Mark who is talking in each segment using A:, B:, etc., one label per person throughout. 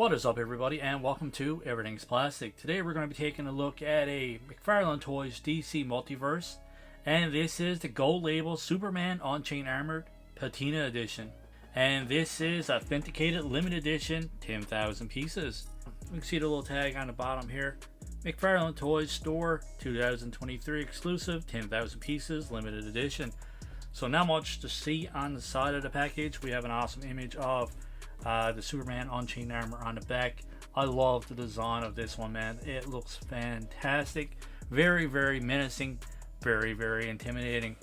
A: What is up, everybody, and welcome to Everything's Plastic. Today we're going to be taking a look at a McFarlane Toys DC Multiverse, and this is the gold label Superman Unchained Armour Patina edition. And this is authenticated limited edition, 10,000 pieces. You can see the little tag on the bottom here. McFarlane Toys Store 2023 exclusive, 10,000 pieces, limited edition. So not much to see on the side of the package. We have an awesome image of the Superman Unchained Armor on the back. I love the design of this one, man. It looks fantastic. Very, very menacing. Very, very intimidating.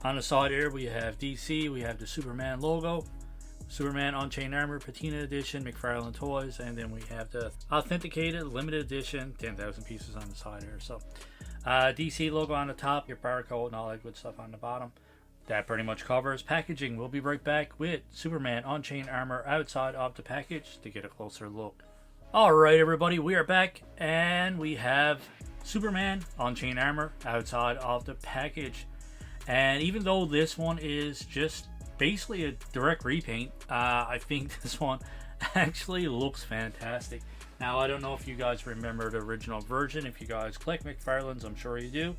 A: On the side here, we have DC. We have the Superman logo. Superman Unchained Armor Patina Edition, McFarlane Toys. And then we have the authenticated limited edition, 10,000 pieces on the side here. So DC logo on the top, your barcode and all that good stuff on the bottom. That pretty much covers packaging. We'll be right back with Superman Unchained Armor outside of the package to get a closer look. Alright, everybody, we are back and we have Superman Unchained Armor outside of the package. And even though this one is just basically a direct repaint, I think this one actually looks fantastic. Now, I don't know if you guys remember the original version. If you guys collect McFarlane's, I'm sure you do.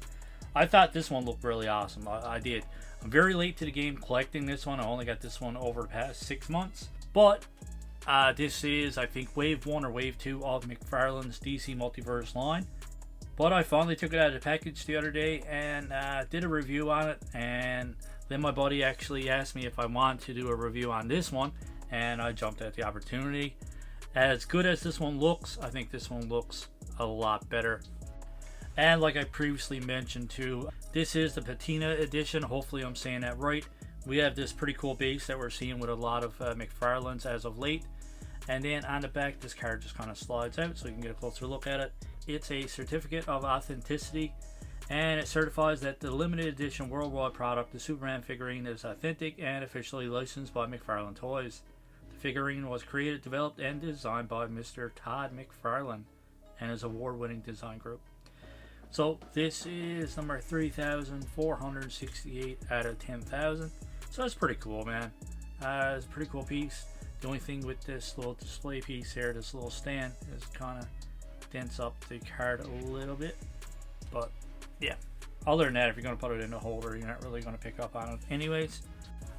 A: I thought this one looked really awesome. I did. I'm very late to the game collecting this one. I only got this one over the past 6 months. But this is, I think, wave 1 or wave 2 of McFarlane's DC Multiverse line. But I finally took it out of the package the other day and did a review on it. And then my buddy actually asked me if I wanted to do a review on this one. And I jumped at the opportunity. As good as this one looks, I think this one looks a lot better. And like I previously mentioned too, this is the Patina edition. Hopefully I'm saying that right. We have this pretty cool base that we're seeing with a lot of McFarlane's as of late. And then on the back, this card just kind of slides out so you can get a closer look at it. It's a certificate of authenticity, and it certifies that the limited edition worldwide product, the Superman figurine, is authentic and officially licensed by McFarlane Toys. The figurine was created, developed, and designed by Mr. Todd McFarlane and his award-winning design group. So this is number 3,468 out of 10,000. So that's pretty cool, man. It's a pretty cool piece. The only thing with this little display piece here, this little stand, is kind of dents up the card a little bit. But yeah, other than that, if you're going to put it in a holder, you're not really going to pick up on it anyways.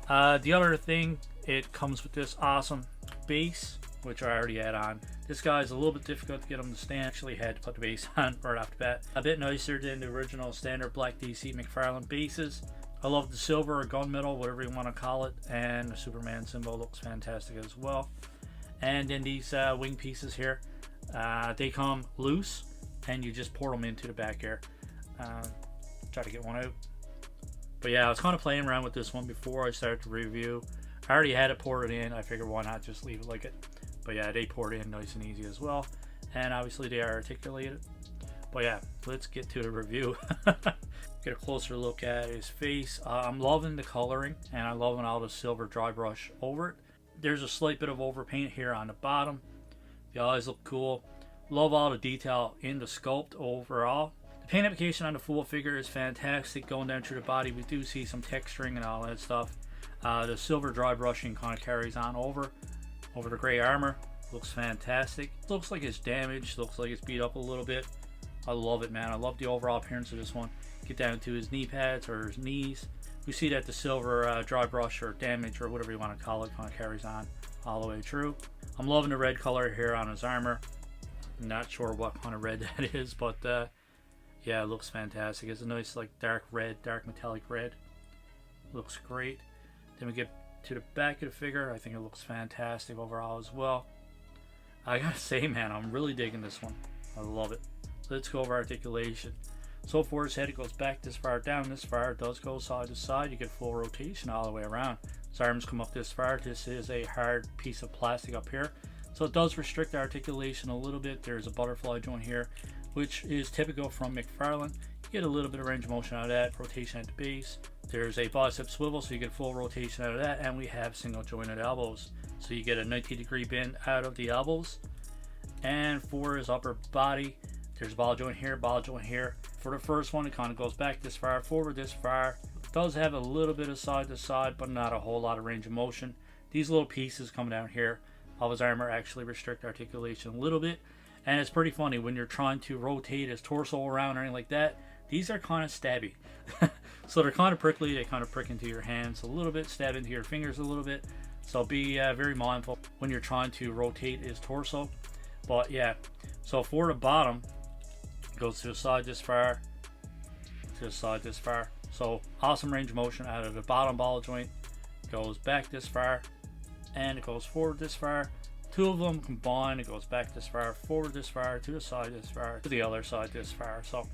A: The other thing, it comes with this awesome base, which I already had on. This guy's a little bit difficult to get him to stand. Actually had to put the base on right off the bat. A bit nicer than the original standard black DC McFarlane bases. I love the silver or gunmetal, whatever you want to call it, and the Superman symbol looks fantastic as well. And then these wing pieces here, they come loose and you just pour them into the back here. Try to get one out. But yeah, I was kind of playing around with this one before I started the review. I already had it poured in. I figured why not just leave it like it. But yeah, they poured in nice and easy as well. And obviously they are articulated. But yeah, let's get to the review. Get a closer look at his face. I'm loving the coloring, and I'm loving all the silver dry brush over it. There's a slight bit of overpaint here on the bottom. The eyes look cool. Love all the detail in the sculpt overall. The paint application on the full figure is fantastic. Going down through the body, we do see some texturing and all that stuff. The silver dry brushing kind of carries on over the gray armor. Looks fantastic. Looks like it's damaged. Looks like it's beat up a little bit. I love it, man. I love the overall appearance of this one. Get down to his knee pads or his knees. We see that the silver dry brush or damage or whatever you want to call it kind of carries on all the way through. I'm loving the red color here on his armor. Not sure what kind of red that is, but yeah, it looks fantastic. It's a nice like dark red, dark metallic red. Looks great. Then we get to the back of the figure. I think it looks fantastic overall as well. I gotta say, man, I'm really digging this one. I love it. Let's go over articulation. So for his head, it goes back this far, down this far. It does go side to side. You get full rotation all the way around. His arms come up this far. This is a hard piece of plastic up here, so it does restrict the articulation a little bit. There's a butterfly joint here, which is typical from McFarlane. You get a little bit of range of motion out of that. Rotation at the base. There's a bicep swivel, so you get full rotation out of that. And we have single jointed elbows, so you get a 90-degree bend out of the elbows. And for his upper body, there's a ball joint here, ball joint here. For the first one, it kind of goes back this far, forward this far. It does have a little bit of side to side, but not a whole lot of range of motion. These little pieces come down here of his armor actually restrict articulation a little bit. And it's pretty funny when you're trying to rotate his torso around or anything like that. These are kind of stabby. So they're kind of prickly. They kind of prick into your hands a little bit, stab into your fingers a little bit. So be very mindful when you're trying to rotate his torso. But yeah, so for the bottom, it goes to the side this far, to the side this far. So awesome range of motion out of the bottom ball joint. Goes back this far, and it goes forward this far. Two of them combined, it goes back this far, forward this far, to the side this far, to the other side this far. So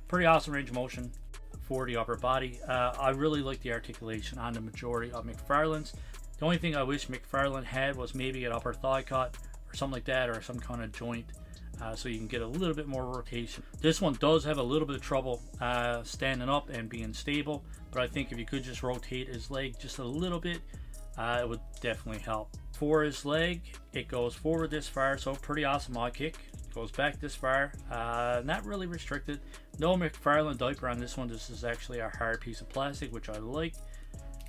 A: pretty awesome range of motion for the upper body. I really like the articulation on the majority of McFarlane's. The only thing I wish McFarlane had was maybe an upper thigh cut or something like that, or some kind of joint, so you can get a little bit more rotation. This one does have a little bit of trouble standing up and being stable, but I think if you could just rotate his leg just a little bit, it would definitely help. For his leg, it goes forward this far, so pretty awesome odd kick. Goes back this far, not really restricted. No McFarlane diaper on this one. This is actually a hard piece of plastic, which I like.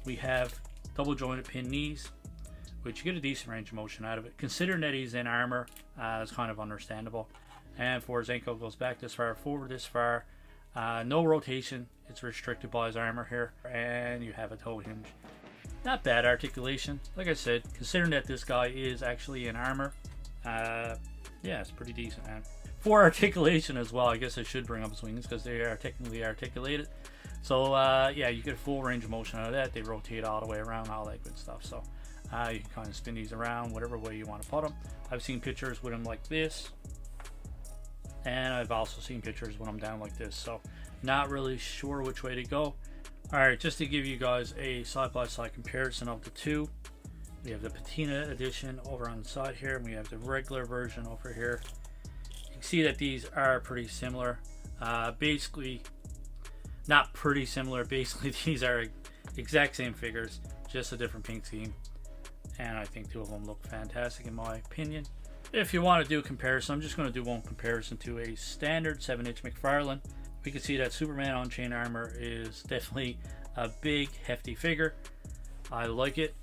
A: We have double jointed pin knees, which you get a decent range of motion out of it. Considering that he's in armor, it's kind of understandable. And for his ankle, goes back this far, forward this far. No rotation. It's restricted by his armor here. And you have a toe hinge. Not bad articulation. Like I said, considering that this guy is actually in armor, yeah, it's pretty decent, man. For articulation as well, I guess I should bring up his wings because they are technically articulated. So yeah, you get a full range of motion out of that. They rotate all the way around, all that good stuff. So you can kind of spin these around whatever way you want to put them. I've seen pictures with them like this, and I've also seen pictures when I'm down like this. So not really sure which way to go. Alright, just to give you guys a side-by-side comparison of the two, we have the Patina edition over on the side here, and we have the regular version over here. You can see that these are pretty similar. Basically, not pretty similar, basically these are exact same figures, just a different paint scheme. And I think two of them look fantastic in my opinion. If you want to do a comparison, I'm just going to do one comparison to a standard 7-inch McFarlane. We can see that Superman Unchained Armour is definitely a big, hefty figure. I like it.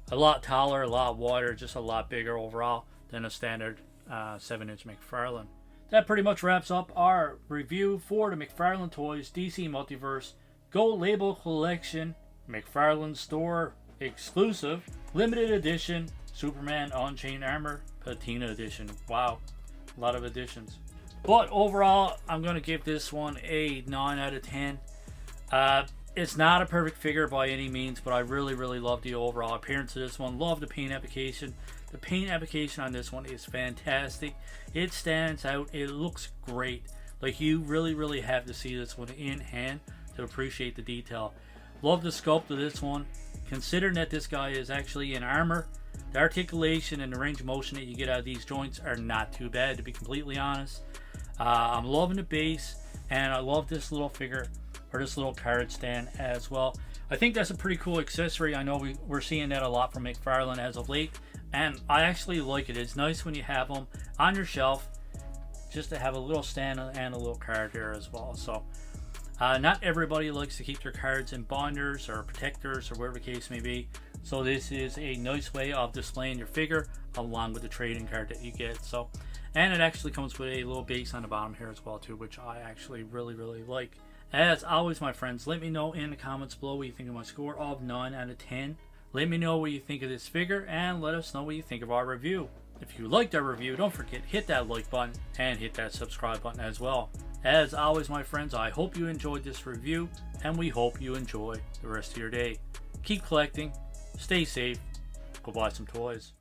A: A lot taller, a lot wider, just a lot bigger overall than a standard 7-inch McFarlane. That pretty much wraps up our review for the McFarlane Toys DC Multiverse Gold Label Collection McFarlane Store exclusive limited edition Superman Unchained Armour Patina edition. Wow, a lot of editions. But overall, I'm going to give this one a 9 out of 10. It's not a perfect figure by any means, but I really, really love the overall appearance of this one. Love the paint application. The paint application on this one is fantastic. It stands out. It looks great. Like, you really, really have to see this one in hand to appreciate the detail. Love the sculpt of this one. Considering that this guy is actually in armor, the articulation and the range of motion that you get out of these joints are not too bad, to be completely honest. I'm loving the base, and I love this little figure, or this little card stand as well. I think that's a pretty cool accessory. I know we're seeing that a lot from McFarlane as of late, and I actually like it. It's nice when you have them on your shelf, just to have a little stand and a little card here as well. So not everybody likes to keep their cards in binders or protectors or whatever the case may be. So this is a nice way of displaying your figure along with the trading card that you get. So, and it actually comes with a little base on the bottom here as well too, which I actually really, really like. As always, my friends, let me know in the comments below what you think of my score of 9 out of 10. Let me know what you think of this figure, and let us know what you think of our review. If you liked our review, don't forget, hit that like button and hit that subscribe button as well. As always, my friends, I hope you enjoyed this review, and we hope you enjoy the rest of your day. Keep collecting, stay safe, go buy some toys.